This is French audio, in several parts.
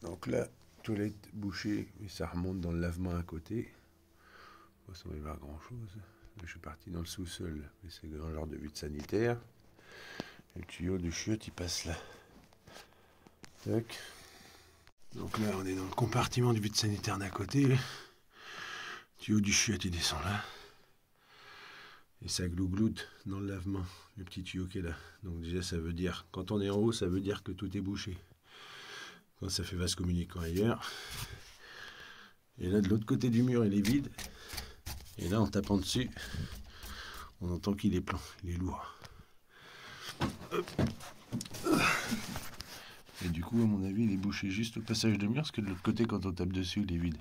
Donc là, toilette bouchée, et ça remonte dans le lavement à côté. Bon, ça va y avoir grand chose. Là, je suis parti dans le sous-sol, mais c'est un genre de vide sanitaire. Et le tuyau de chiotte, il passe là. Tac. Donc là, on est dans le compartiment du vide sanitaire d'à côté. Le tuyau du chiotte, il descend là. Et ça glougloute dans le lavement, le petit tuyau qui est là. Donc déjà, ça veut dire, quand on est en haut, ça veut dire que tout est bouché. Quand ça fait vase communicant ailleurs. Et là, de l'autre côté du mur, il est vide. Et là, en tapant dessus, on entend qu'il est plein, il est lourd. Hop. Et du coup, à mon avis, il est bouché juste au passage de mur, parce que de l'autre côté, quand on tape dessus, il est vide.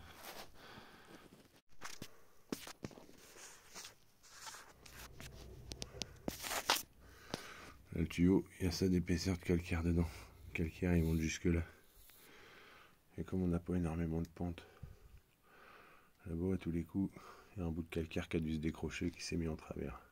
Là, le tuyau, il y a ça d'épaisseur de calcaire dedans. Le calcaire, il monte jusque là. Et comme on n'a pas énormément de pente, là-bas, à tous les coups, il y a un bout de calcaire qui a dû se décrocher, qui s'est mis en travers.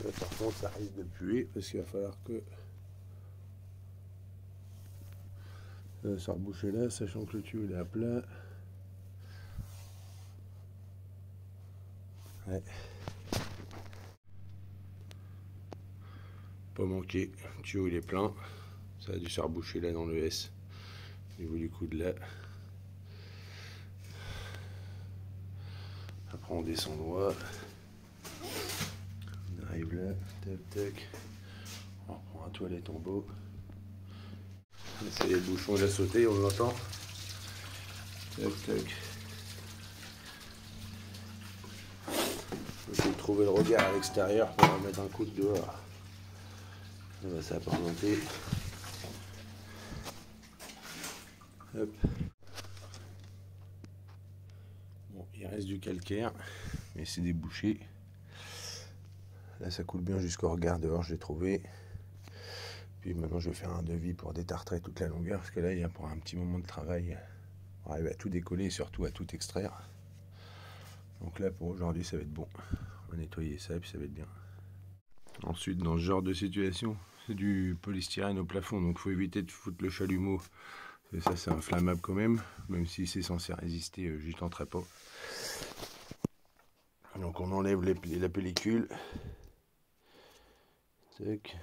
Là, par contre, ça risque de puer parce qu'il va falloir que ça reboucher là, sachant que le tuyau est à plat. Ouais. Pas manqué, le tuyau il est plein. Ça a dû se reboucher là dans le S. Au niveau du coude là. Après on descend droit. On arrive là, tac tac. On reprend un toilette en beau. Ça y est, le bouchon il a sauté, on l'entend. Tac tac. Faut trouver le regard à l'extérieur pour remettre un coup de dehors. Ça va pas remonter. Hop. Bon, il reste du calcaire, mais c'est débouché. Là, ça coule bien jusqu'au regard dehors, je l'ai trouvé. Puis maintenant, je vais faire un devis pour détartrer toute la longueur, parce que là, il y a pour un petit moment de travail, on arrive à tout décoller et surtout à tout extraire. Donc là, pour aujourd'hui, ça va être bon. On va nettoyer ça et puis ça va être bien. Ensuite, dans ce genre de situation, c'est du polystyrène au plafond, donc il faut éviter de foutre le chalumeau. Et ça, c'est inflammable quand même si c'est censé résister, j'y tenterai pas. Donc on enlève la pellicule. Tac.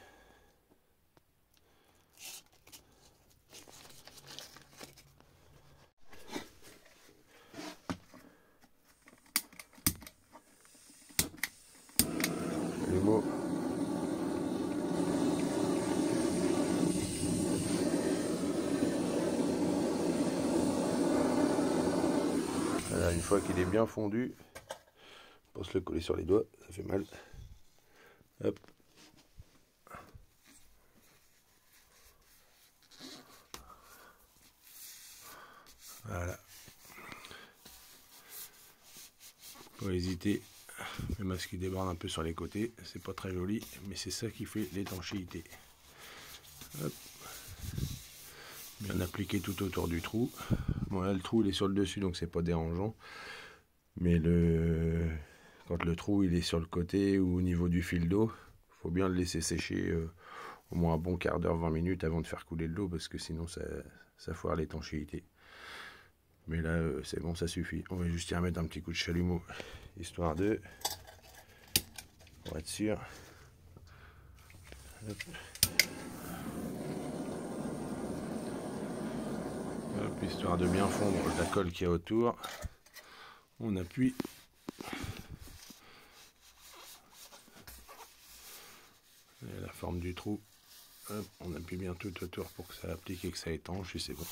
Chalumeau. Voilà, une fois qu'il est bien fondu, on se le coller sur les doigts, ça fait mal. Hop. Voilà. Pas hésiter, le masque il déborde un peu sur les côtés, c'est pas très joli, mais c'est ça qui fait l'étanchéité. Hop. Bien appliqué tout autour du trou. Bon là le trou il est sur le dessus donc c'est pas dérangeant. Mais quand le trou il est sur le côté ou au niveau du fil d'eau, il faut bien le laisser sécher au moins un bon quart d'heure, 20 minutes avant de faire couler de l'eau parce que sinon ça foire l'étanchéité. Mais là c'est bon, ça suffit. On va juste y remettre un petit coup de chalumeau histoire de... pour être sûr. Hop. Hop, histoire de bien fondre la colle qu'il y a autour, on appuie. Et la forme du trou, hop, on appuie bien tout autour pour que ça applique et que ça étanche et c'est bon.